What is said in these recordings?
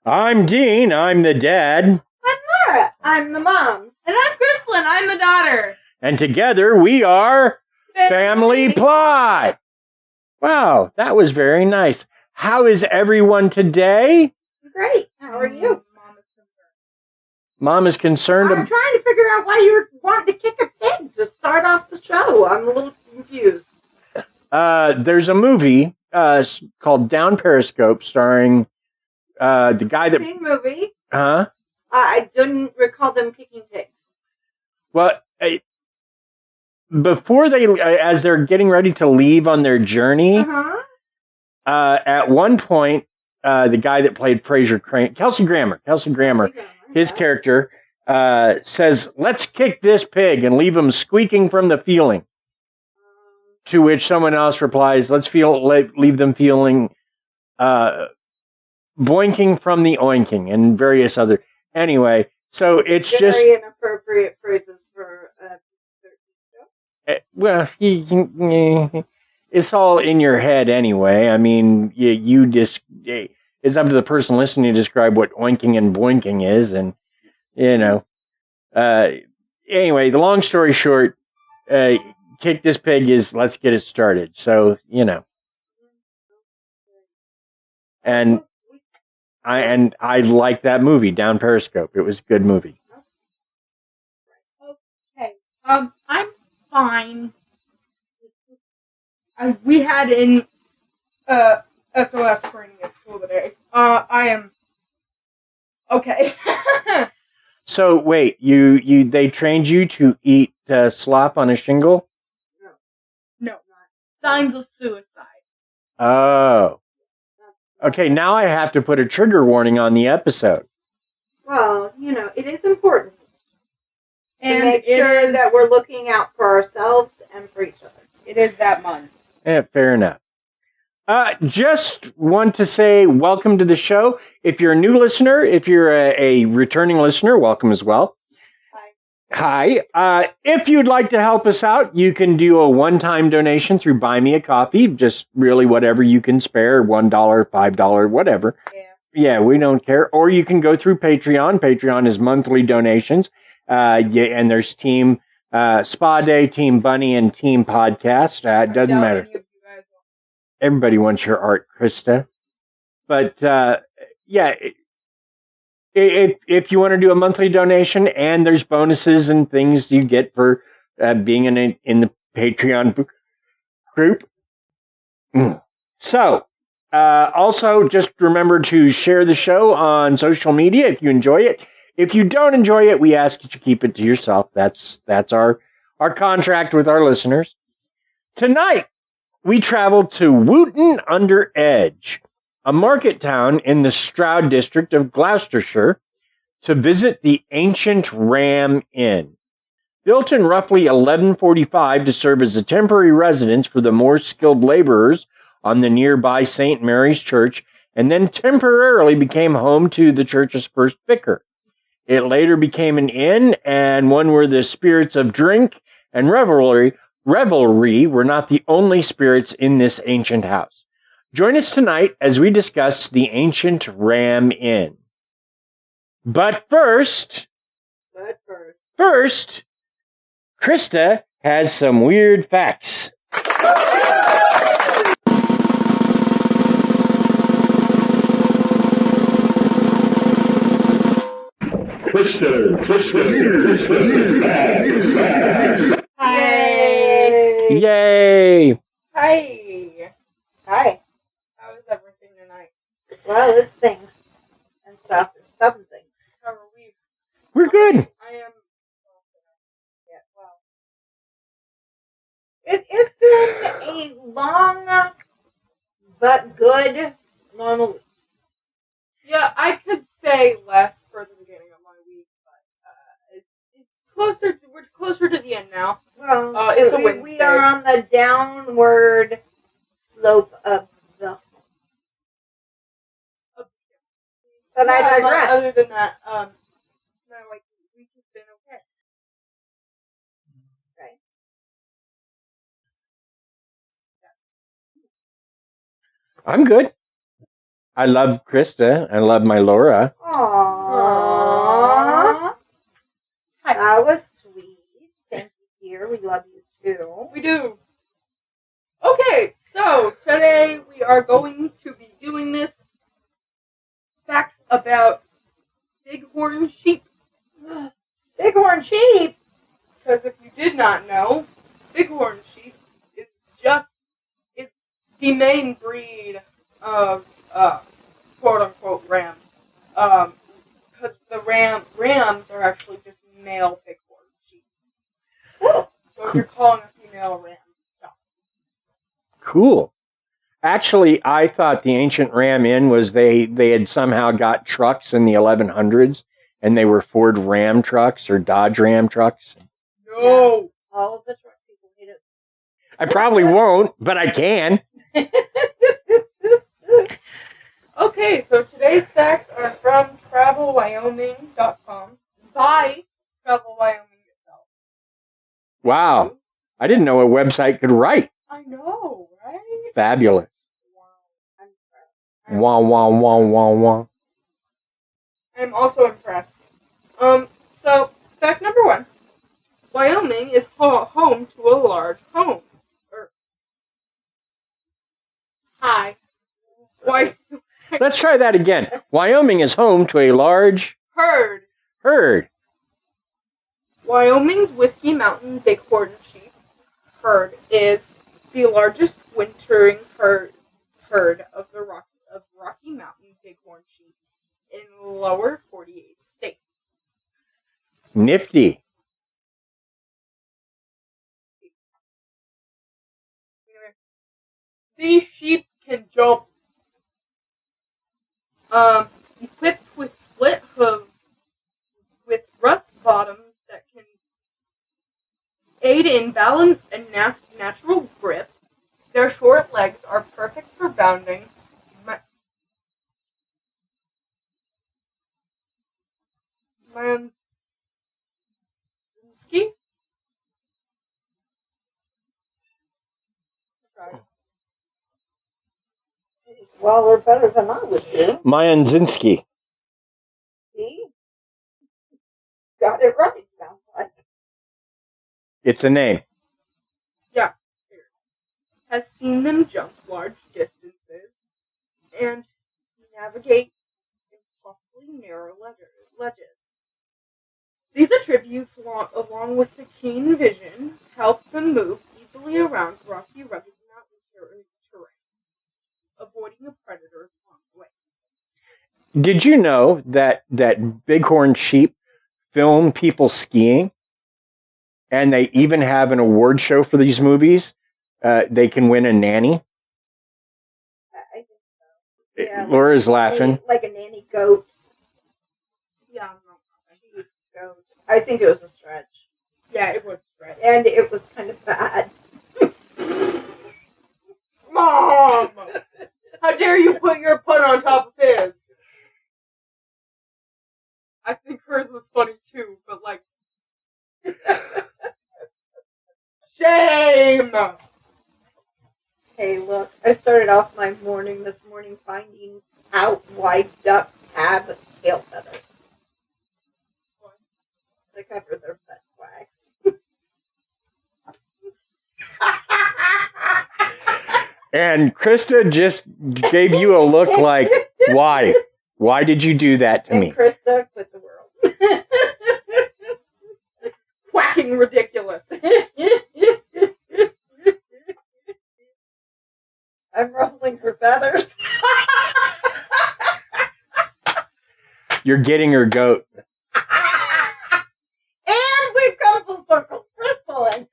I'm Dean, I'm the dad. I'm Laura, I'm the mom. And I'm Krysta, I'm the daughter. And together we are Family Plot. Wow, that was very nice. How is everyone today? Great. How are you? Mom is concerned. I'm trying to figure out why you were wanting to kick a pig to start off the show. I'm a little confused. There's a movie called Down Periscope starring the guy that... Same movie. Huh? I didn't recall them kicking pigs. Well, before they, as they're getting ready to leave on their journey, at one point, the guy that played Fraser Crane, Kelsey Grammer, his character, says, "Let's kick this pig and leave him squeaking from the feeling." To which someone else replies, leave them feeling, boinking from the oinking, and various other. Anyway, so it's very just inappropriate phrases for a well, it's all in your head anyway. I mean, you just it's up to the person listening to describe what oinking and boinking is, and anyway, the long story short, kick this pig is let's get it started. So and I like that movie, Down Periscope. It was a good movie. Okay. I'm fine. We had an SOS training at school today. I am okay. So wait, they trained you to eat slop on a shingle? No, not signs of suicide. Oh. Okay, now I have to put a trigger warning on the episode. Well, it is important And to make sure that we're looking out for ourselves and for each other. It is that month. Yeah, fair enough. Just want to say welcome to the show. If you're a new listener, if you're a returning listener, welcome as well. Hi. If you'd like to help us out, you can do a one-time donation through Buy Me a Coffee. Just really whatever you can spare, $1, $5, whatever. Yeah, we don't care. Or you can go through Patreon. Patreon is monthly donations. And there's Team Spa Day, Team Bunny, and Team Podcast. It doesn't matter. Everybody wants your art, Krysta. But if you want to do a monthly donation, and there's bonuses and things you get for being in the Patreon group. So, also just remember to share the show on social media if you enjoy it. If you don't enjoy it, we ask that you keep it to yourself. That's our contract with our listeners. Tonight, we traveled to Wotton Under Edge, a market town in the Stroud district of Gloucestershire, to visit the ancient Ram Inn. Built in roughly 1145 to serve as a temporary residence for the more skilled laborers on the nearby St. Mary's Church, and then temporarily became home to the church's first vicar. It later became an inn, and one where the spirits of drink and revelry were not the only spirits in this ancient house. Join us tonight as we discuss the ancient Ram Inn. But first, Krysta has some weird facts. Krysta. Hi. Yay! Hi. Hi. How is everything tonight? Well, it's things and stuff and things. How are we? We're good. I am. Yeah, well. It's been a long but good normal week. Yeah, I could say less for the beginning of my week, but it's closer. We're closer to the end now. Well, It's a we Wednesday. are on the downward slope of the. But I digress. Other than that, no, like the week has been okay. Okay. I'm good. I love Krysta. I love my Laura. Aww. That was sweet. Thank you, dear. We love you too. We do. Okay, so today we are going to be doing this facts about bighorn sheep. Bighorn sheep. Because if you did not know, bighorn sheep is the main breed of quote unquote ram. Because the rams are actually just male bighorn sheep. So if you're calling a female ram, stop. Cool. Actually, I thought the ancient Ram Inn was they had somehow got trucks in the 1100s, and they were Ford Ram trucks or Dodge Ram trucks. No. All of the truck people hate it. I probably won't, but I can. Okay, so today's facts are from travelwyoming.com by Travel Wyoming itself. Wow. I didn't know a website could write. I know, right? Fabulous. I'm Wah, wah, wah, wah, wah. I'm also impressed. So, fact number 1. Wyoming is home to a large home. Hi. Let's try that again. Wyoming is home to a large herd. Wyoming's Whiskey Mountain Bighorn sheep herd is the largest wintering herd of the Rocky Mountain Bighorn sheep in lower 48 states. Nifty. These sheep can jump. Equipped with split hooves with rough bottoms that can aid in balance and natural grip. Their short legs are perfect for bounding. Mansky? Well, they're better than I would do. Mayanzinski. See? Got it right, sounds like. It's a name. Yeah. Has seen them jump large distances and navigate impossibly narrow ledges. These attributes, along with the keen vision, help them move easily around rocky, rugged mountain terrain, avoiding a predator along the way. Did you know that bighorn sheep film people skiing? And they even have an award show for these movies. They can win a nanny. I think so. Yeah, Laura's laughing. Like a nanny goat. Yeah, Goat. I think it was a stretch. yeah, it was a stretch. And it was kind of bad. Mom! How dare you put your pun on top of his? I think hers was funny too, but like... Shame! Hey, look, I started off my morning this morning finding out why ducks have tail feathers. They cover their butt wax. And Krysta just gave you a look like, why? Why did you do that to And me? Krysta quit the world. Quacking ridiculous. I'm ruffling her feathers. You're getting her goat. Excellent.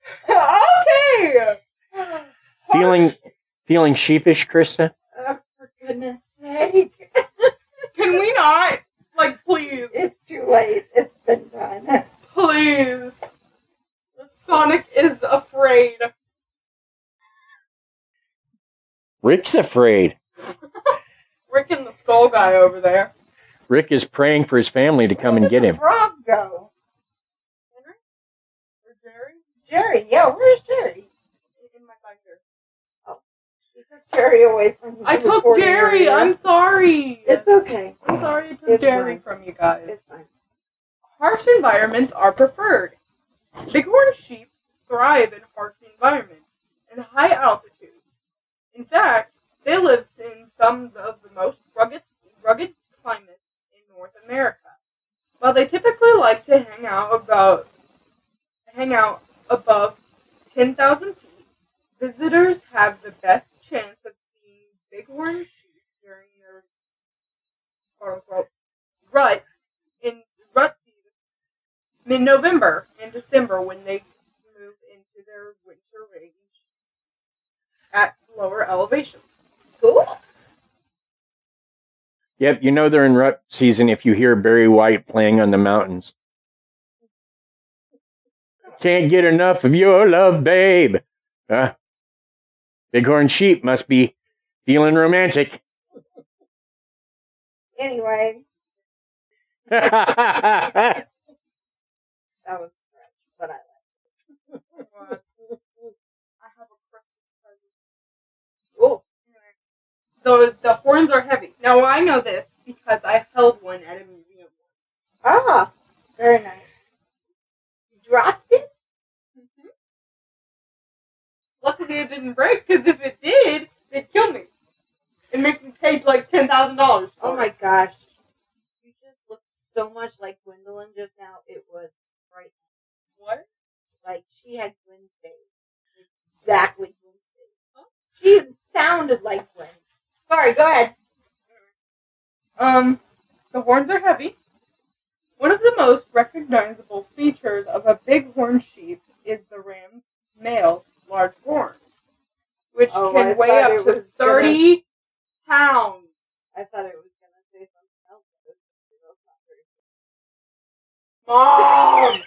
Okay. Feeling sheepish, Krysta? Oh, for goodness sake. Can we not? Like, please. It's too late. It's been done. Please. Sonic is afraid. Rick's afraid. Rick and the skull guy over there. Rick is praying for his family to come and get him. Where did the frog go? Henry? Or Jerry? Jerry. Yeah, where's Jerry? In my binder. You took Jerry away from you. I took before you Jerry. were here. I'm sorry. It's okay. I'm sorry I took It's Jerry fine. from you guys. It's fine. Harsh environments are preferred. Bighorn sheep thrive in harsh environments and high altitudes. In fact, they live in some of the most rugged climates in North America. While they typically like to hang out above 10,000 feet, visitors have the best chance of seeing bighorn sheep during their quote-unquote rut season, mid-November and December, when they move into their winter range at lower elevations. Cool. Yep, you know they're in rut season if you hear Barry White playing on the mountains. Can't get enough of your love, babe. Bighorn sheep must be feeling romantic. Anyway, Yep, that was a stretch, but I like I have a Christmas present. Oh, the horns are heavy. Now I know this because I held one at a museum. Ah, very nice. You dropped it? Mm-hmm. Luckily it didn't break, because if it did, it'd kill me. It'd make me pay like $10,000. Oh my gosh. You just looked so much like Gwendolyn just now. It was frightening. What? Like, she had Gwen's face. Exactly Gwen's face. Huh? She sounded like Gwen. Sorry, go ahead. The horns are heavy. One of the most recognizable features of a bighorn sheep is the ram's male's large horns, which can weigh up to 30 pounds. I thought it was going to say something else. Mom!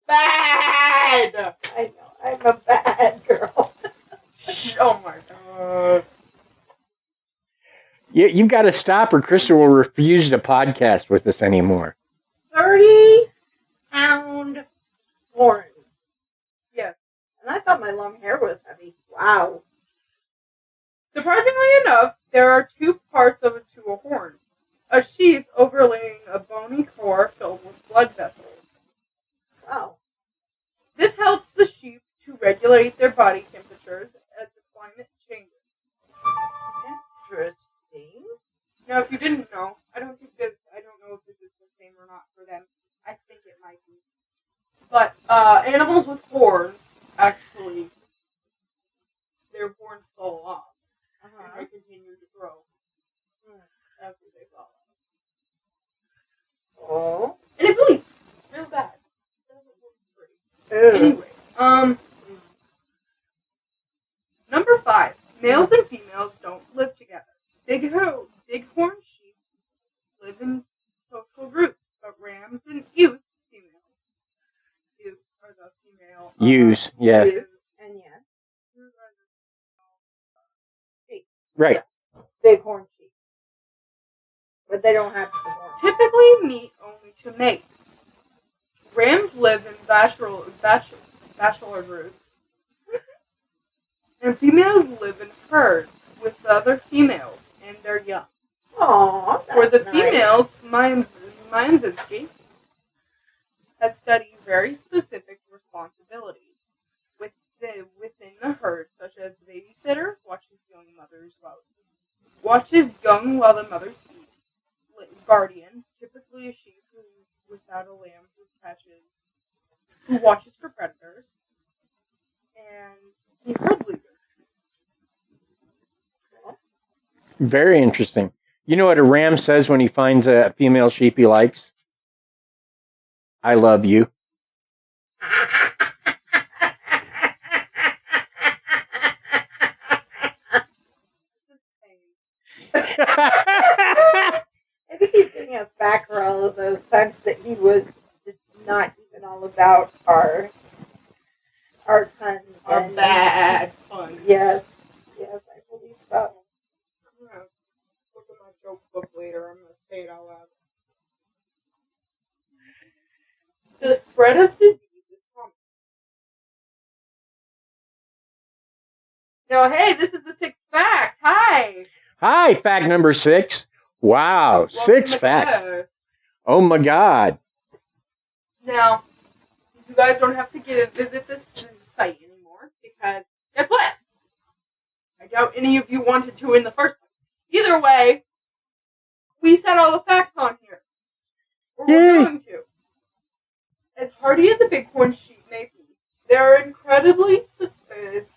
Bad! I know. I'm a bad girl. Oh my god. you've got to stop or Krysta will refuse to podcast with us anymore. 30-pound horns. Yes. And I thought my long hair was heavy. Wow. Surprisingly enough, there are two parts to a horn. A sheath overlaying a bony core filled with blood vessels. Wow. This helps the sheep to regulate their body temperatures as the climate changes. Interesting. Now, if you didn't know, I don't know if this is the same or not for them. I think it might be. But animals with horns, actually, their horns fall off. And they continue to grow after they fall off. Oh. And it bleeds real bad. It doesn't look pretty. Ew. Anyway, number 5. Males and females don't live together. Bighorn sheep live in social groups, but rams and ewes, females. Ewes are the female. Ewes, yeah. Ewes, and yes. Sheep. Right. Bighorn sheep. But they don't have the horns. Typically meet only to mate. Rams live in bachelor groups. And females live in herds with the other females and their young. Aww, For the nice. females, Myanzinski has studied very specific responsibilities within the herd, such as the babysitter watches young while the mothers feed. Guardian, typically a sheep without a lamb who watches for predators, and the herd leader. Very interesting. You know what a ram says when he finds a female sheep he likes? I love you. I think he's getting us back for all of those times that he was just not even all about our puns. Our bad puns. Yes, I believe so. I'm gonna look at my joke book later. I'm gonna say it out loud. The spread of disease is common. Now, hey, this is the sixth fact. Hi. Hi, fact number 6. Wow, Welcome 6 to facts. class. Oh my God. Now, you guys don't have to visit this site anymore because guess what? I doubt any of you wanted to in the first place. Either way, we said all the facts on here. Or we're Yay. going to. As hardy as a bighorn sheep may be, they are incredibly susceptible.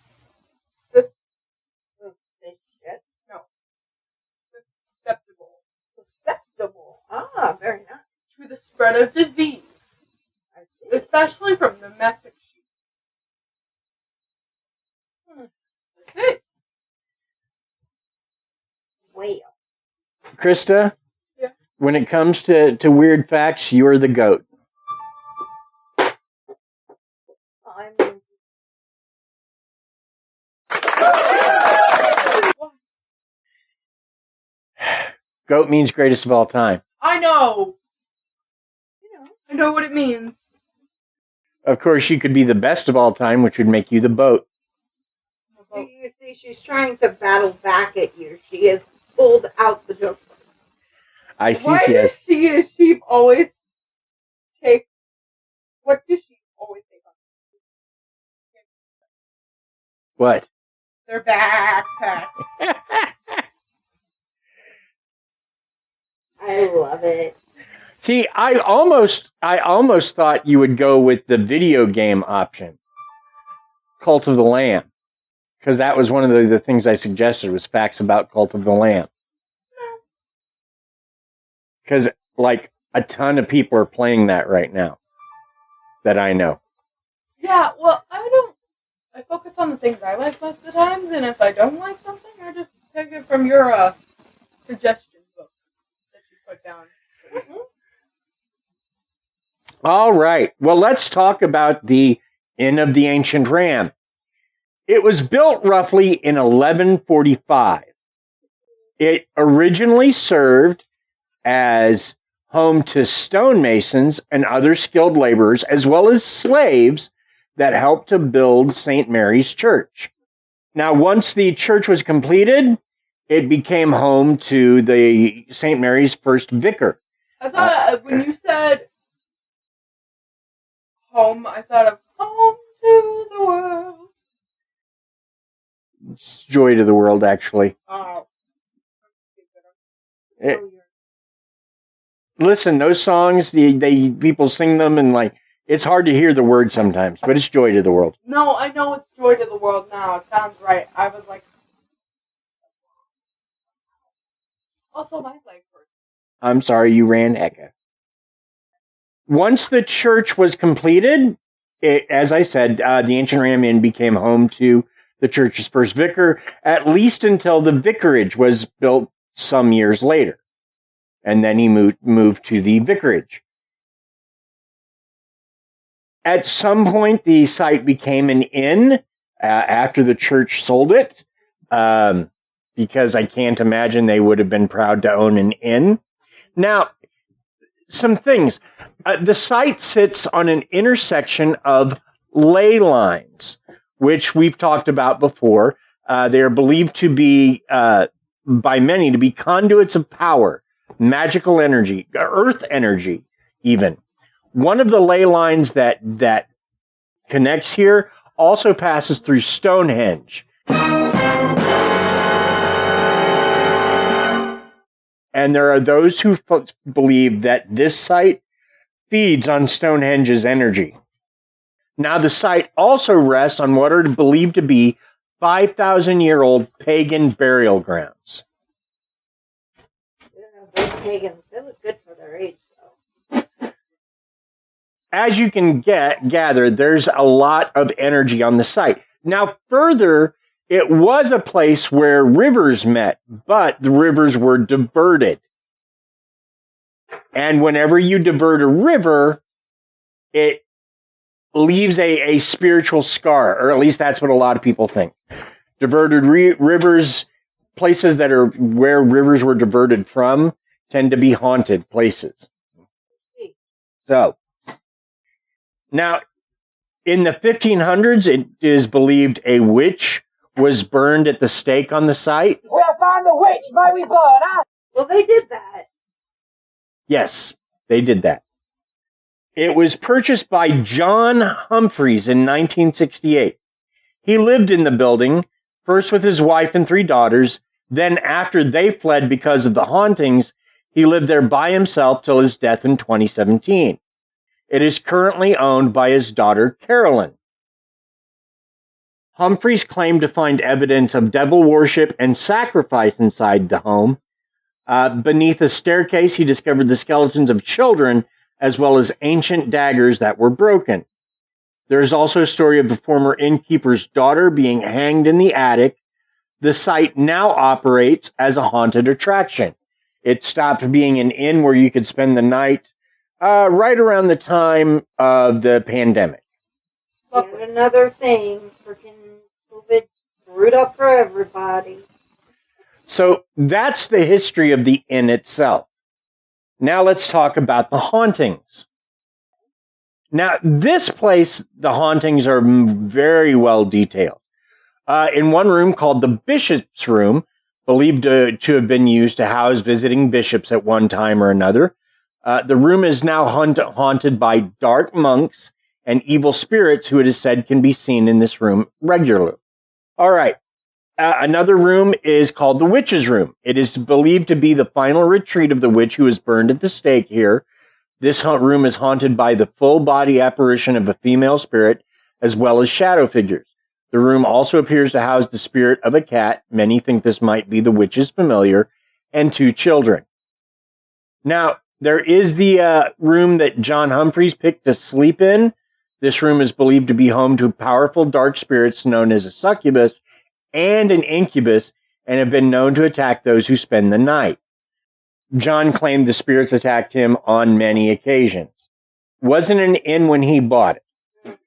Ah, very nice. To the spread of disease, I see. especially from domestic sheep. That's it. Well, Krysta? Yeah. When it comes to weird facts, you're the GOAT. I'm GOAT means greatest of all time. I know. you know. I know what it means. Of course, you could be the best of all time, which would make you the boat. Do you see she's trying to battle back at you? She has pulled out the joke. I see Why she does has. she and sheep always take? What does she always take on? What? Their backpacks. I love it. See, I almost thought you would go with the video game option, Cult of the Lamb, because that was one of the things I suggested was facts about Cult of the Lamb. Because like a ton of people are playing that right now, that I know. Yeah, well, I focus on the things I like most of the times, and if I don't like something, I just take it from your suggestion book that you put down. All right. Well, let's talk about the Inn of the Ancient Ram. It was built roughly in 1145. It originally served as home to stonemasons and other skilled laborers, as well as slaves that helped to build St. Mary's Church. Now, once the church was completed, it became home to the St. Mary's first vicar. I thought when you said home, I thought of home to the world. It's joy to the world, actually. Oh. Listen, those songs, they people sing them, and like it's hard to hear the words sometimes, but it's joy to the world. No, I know it's joy to the world now. It sounds right. I was like, also my leg hurts. I'm sorry, you ran Eka. Once the church was completed, as I said, the Ancient Ram Inn became home to the church's first vicar, at least until the vicarage was built some years later. And then he moved to the vicarage. At some point, the site became an inn after the church sold it, because I can't imagine they would have been proud to own an inn. Now, some things. The site sits on an intersection of ley lines, which we've talked about before. They are believed to be, by many, to be conduits of power, magical energy, earth energy, even. One of the ley lines that connects here also passes through Stonehenge. And there are those who believe that this site feeds on Stonehenge's energy. Now, the site also rests on what are believed to be 5,000-year-old pagan burial grounds. Those pagans, they look good for their age, though. as you can gather, there's a lot of energy on the site. Now, further, it was a place where rivers met, but the rivers were diverted. And whenever you divert a river, it leaves a spiritual scar, or at least that's what a lot of people think. Diverted rivers, places that are where rivers were diverted from, tend to be haunted places. So, now, in the 1500s, it is believed a witch was burned at the stake on the site. We'll find the witch, may we burn her? Well, they did that. Yes, they did that. It was purchased by John Humphreys in 1968. He lived in the building, first with his wife and 3 daughters. Then, after they fled because of the hauntings, he lived there by himself till his death in 2017. It is currently owned by his daughter, Carolyn. Humphreys claimed to find evidence of devil worship and sacrifice inside the home. Beneath a staircase, he discovered the skeletons of children, as well as ancient daggers that were broken. There is also a story of the former innkeeper's daughter being hanged in the attic. The site now operates as a haunted attraction. It stopped being an inn where you could spend the night right around the time of the pandemic. And another thing, freaking COVID screwed up for everybody. So that's the history of the inn itself. Now let's talk about the hauntings. Now, this place, the hauntings are very well detailed. In one room called the Bishop's Room, believed to have been used to house visiting bishops at one time or another, the room is now haunted by dark monks and evil spirits who it is said can be seen in this room regularly. All right. Another room is called the Witch's Room. It is believed to be the final retreat of the witch who was burned at the stake here. This room is haunted by the full body apparition of a female spirit, as well as shadow figures. The room also appears to house the spirit of a cat. Many think this might be the witch's familiar, and 2 children. Now, there is the room that John Humphreys picked to sleep in. This room is believed to be home to powerful dark spirits known as a succubus and an incubus, and have been known to attack those who spend the night. John claimed the spirits attacked him on many occasions. Wasn't an inn when he bought it.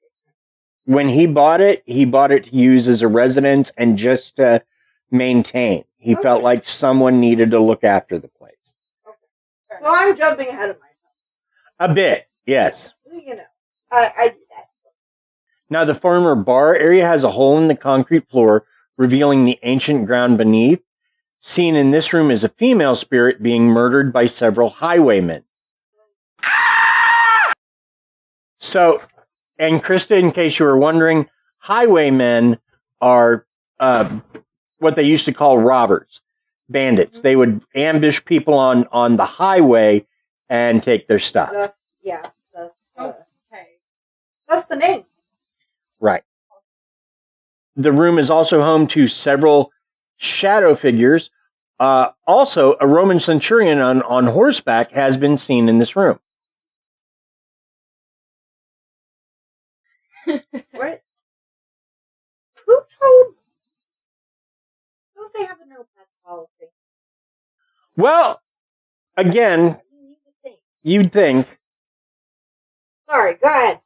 When he bought it to use as a residence and just to maintain. He felt like someone needed to look after the place. So I'm jumping ahead of myself. A bit, yes. You know, I do that. Now, the former bar area has a hole in the concrete floor, revealing the ancient ground beneath. Seen in this room is a female spirit being murdered by several highwaymen. So, and Krysta, in case you were wondering, highwaymen are what they used to call robbers, bandits. They would ambush people on the highway and take their stuff. That's the name. Right. The room is also home to several shadow figures. Also, a Roman centurion on horseback has been seen in this room. What? Who told? Don't they have a no pet policy? Well, again, you'd think. Sorry, go ahead.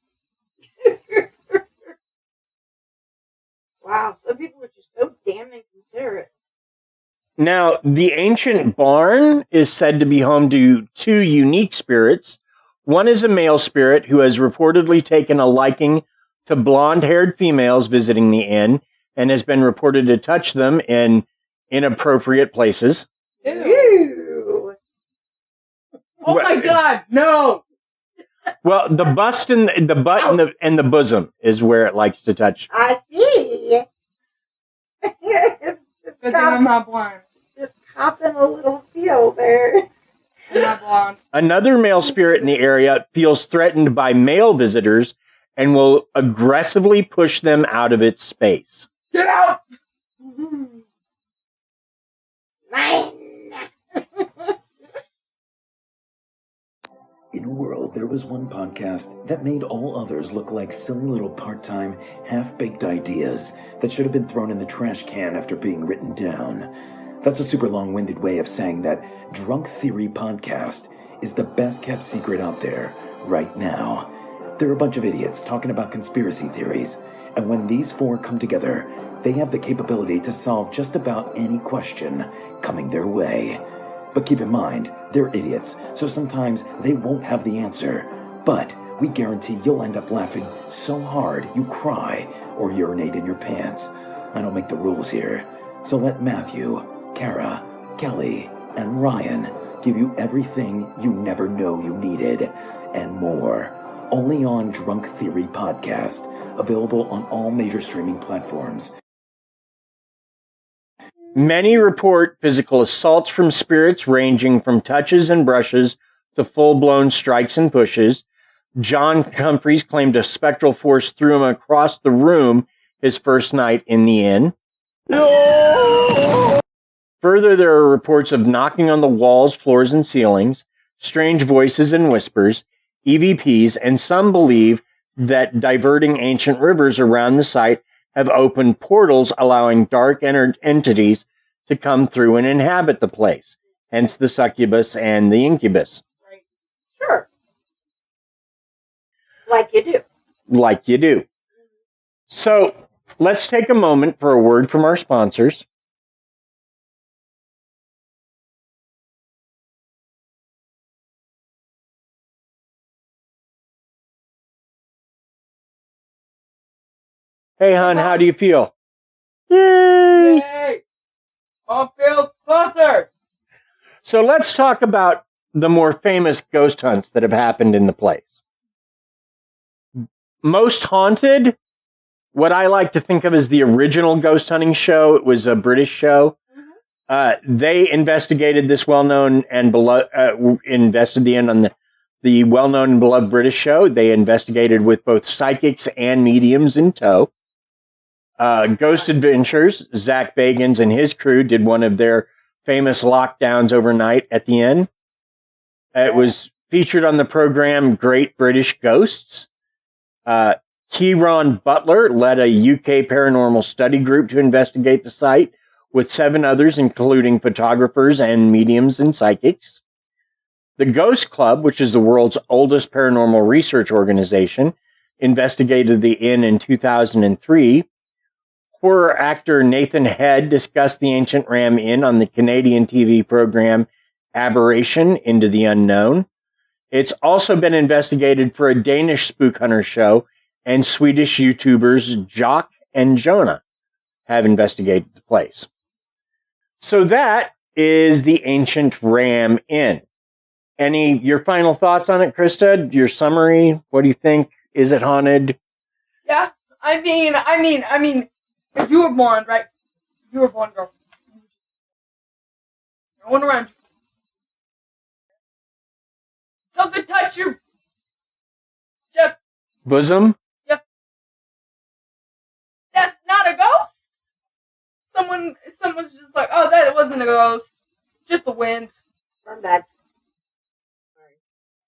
Wow, some people are just so damn inconsiderate. Now, the ancient barn is said to be home to 2 unique spirits. One is a male spirit who has reportedly taken a liking to blonde-haired females visiting the inn and has been reported to touch them in inappropriate places. Ew. Oh my God, no! Well, the bust and the butt and the bosom is where it likes to touch. I see. Good thing I'm not blind. Just copping a little feel there. I'm not blonde. Another male spirit in the area feels threatened by male visitors and will aggressively push them out of its space. Get out! Mine. In a world, there was one podcast that made all others look like silly little part-time, half-baked ideas that should have been thrown in the trash can after being written down. That's a super long-winded way of saying that Drunk Theory Podcast is the best-kept secret out there right now. They're a bunch of idiots talking about conspiracy theories, and when these four come together, they have the capability to solve just about any question coming their way. But keep in mind, they're idiots, so sometimes they won't have the answer. But we guarantee you'll end up laughing so hard you cry or urinate in your pants. I don't make the rules here, so let Matthew, Kara, Kelly, and Ryan give you everything you never know you needed, and more. Only on Drunk Theory Podcast, available on all major streaming platforms. Many report physical assaults from spirits ranging from touches and brushes to full-blown strikes and pushes. John Humphreys claimed a spectral force threw him across the room his first night in the inn. No! Further, there are reports of knocking on the walls, floors, and ceilings, strange voices and whispers, EVPs, and some believe that diverting ancient rivers around the site have opened portals allowing dark entities to come through and inhabit the place, hence the succubus and the incubus. Right. Sure. Like you do. Like you do. So, let's take a moment for a word from our sponsors. Hey, hon, how do you feel? Yay! Yay! I feel sponsored! So let's talk about the more famous ghost hunts that have happened in the place. Most Haunted, what I like to think of as the original ghost hunting show, it was a British show. They investigated this well-known and invested on the well-known and beloved British show. They investigated with both psychics and mediums in tow. Ghost Adventures, Zach Bagans and his crew did one of their famous lockdowns overnight at the inn. It was featured on the program Great British Ghosts. Kieran Butler led a UK paranormal study group to investigate the site with 7 others, including photographers and mediums and psychics. The Ghost Club, which is the world's oldest paranormal research organization, investigated the inn in 2003. Horror actor Nathan Head discussed the ancient Ram Inn on the Canadian TV program Aberration Into the Unknown. It's also been investigated for a Danish spook hunter show, and Swedish YouTubers Jock and Jonah have investigated the place. So that is the ancient Ram Inn. Your final thoughts on it, Krysta? Your summary? What do you think? Is it haunted? Yeah, I mean, if you were blonde, right? If you were a blonde girl. No one around you. Something touch your chest. Bosom? Yep. That's not a ghost. Someone's just like, oh, that wasn't a ghost. Just the wind. I'm bad.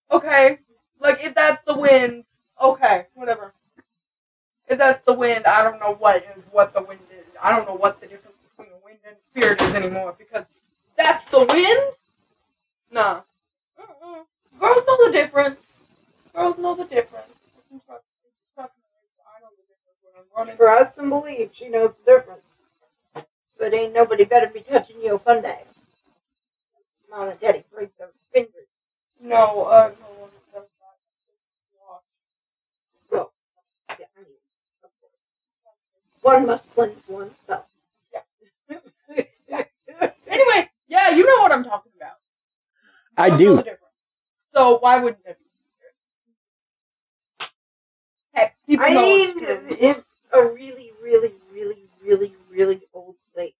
Okay. Like, if that's the wind, okay, whatever. If that's the wind, I don't know what the wind is. I don't know what the difference between the wind and spirit is anymore, because that's the wind? Nah. Girls know the difference. Trust me. I know the difference when I'm running. Trust and believe she knows the difference. But ain't nobody better be touching you one day. Mom and Daddy break their fingers. No, no one does that. Well, yeah, I mean, of course. One must cleanse oneself. Yeah. Anyway, yeah, you know what I'm talking about. I Girls do. know the difference. So why wouldn't it be? Heck, people know it's true. It's a really, really, really, really, really old place.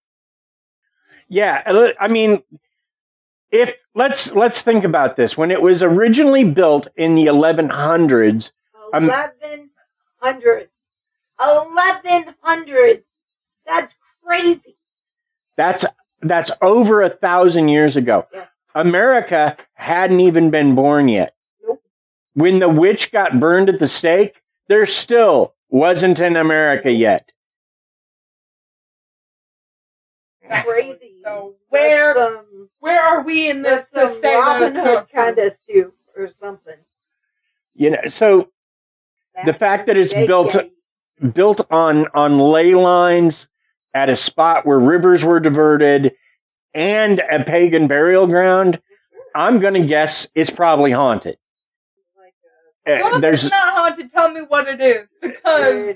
Yeah, I mean, if let's think about this. When it was originally built in the 1100s, 1100. 1100. That's crazy. That's over 1,000 years ago. Yeah. America hadn't even been born yet. Nope. when the witch got burned at the stake, there still wasn't in America yet. Crazy. So where are we in this to some say that Robin it's not Hood kind of stew or something? You know, so the fact that it's built on ley lines at a spot where rivers were diverted and a pagan burial ground, I'm going to guess it's probably haunted. Well, if it's not haunted, tell me what it is, because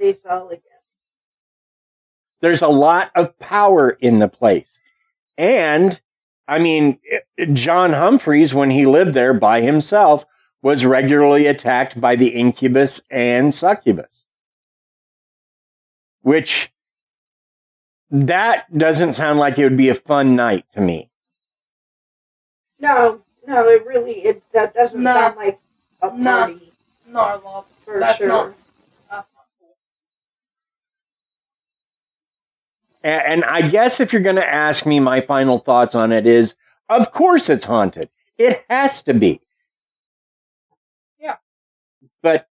there's a lot of power in the place. And, I mean, John Humphreys, when he lived there by himself, was regularly attacked by the incubus and succubus. Which, that doesn't sound like it would be a fun night to me. No, that doesn't sound like a party. Not a lot. For that's sure. That's not cool. And I guess if you're going to ask me my final thoughts on it is, of course it's haunted. It has to be. Yeah. But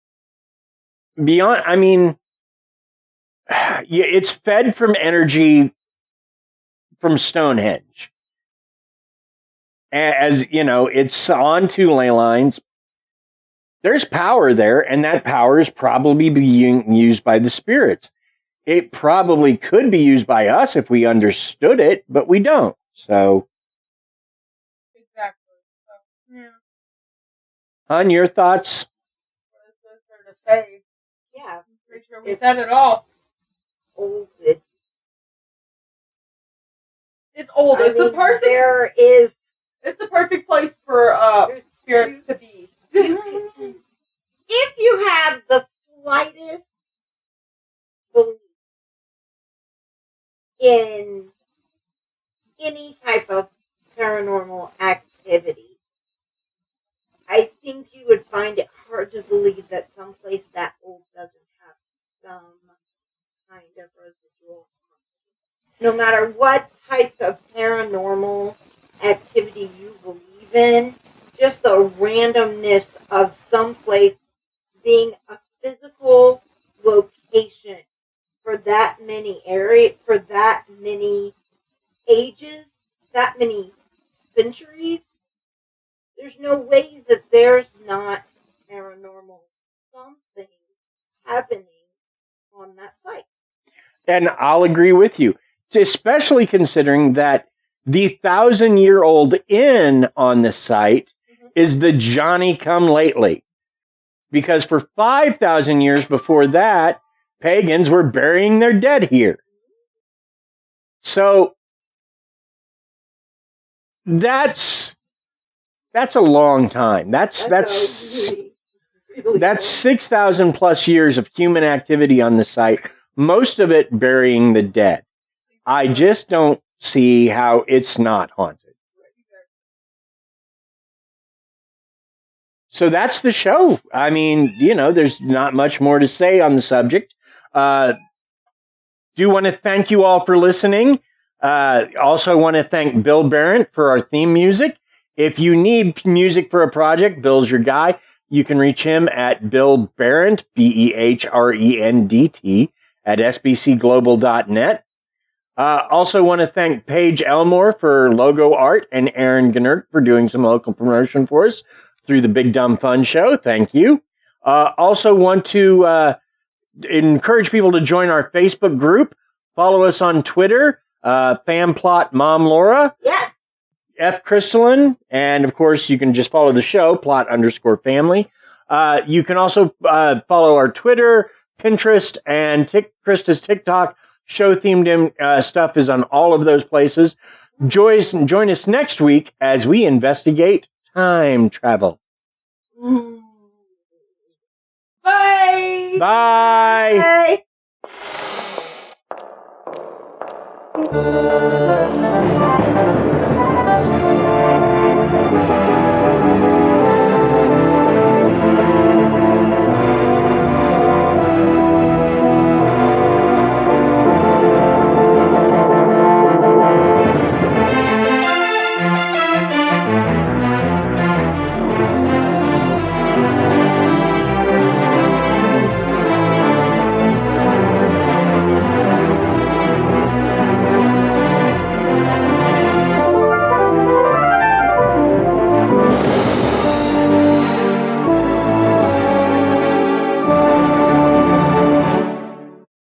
beyond, I mean, it's fed from energy from Stonehenge. As, you know, it's on two ley lines. There's power there, and that power is probably being used by the spirits. It probably could be used by us if we understood it, but we don't. So, exactly. So, yeah. Hon, your thoughts? What is there to say? Yeah, I'm pretty sure we said it all. Old. It's old. It's the perfect. There is. It's the perfect place for spirits to be. If you have the slightest belief in any type of paranormal activity, I think you would find it hard to believe that someplace that old doesn't have some kind of residual. No matter what type of paranormal activity you believe in, just the randomness of someplace being a physical location for that many for that many ages, that many centuries, there's no way that there's not paranormal something happening on that site. And I'll agree with you, especially considering that the 1,000-year-old inn on the site is the Johnny Come Lately. Because for 5,000 years before that, pagans were burying their dead here. So that's a long time. That's 6,000 plus years of human activity on the site, most of it burying the dead. I just don't see how it's not haunted. So that's the show. I mean, you know, there's not much more to say on the subject. Do want to thank you all for listening. Also want to thank Bill Barrett for our theme music. If you need music for a project, Bill's your guy. You can reach him at Bill Barrett, BEHRENDT, at sbcglobal.net. Also want to thank Paige Elmore for logo art and Aaron Gnert for doing some local promotion for us through the Big Dumb Fun Show. Thank you. Also want to encourage people to join our Facebook group. Follow us on Twitter, Famplot Mom Laura. Yes. F. Crystalline. And, of course, you can just follow the show, plot_family. You can also follow our Twitter, Pinterest, and Krysta's TikTok. Show-themed stuff is on all of those places. Join us next week as we investigate time travel. Bye! Bye! Bye.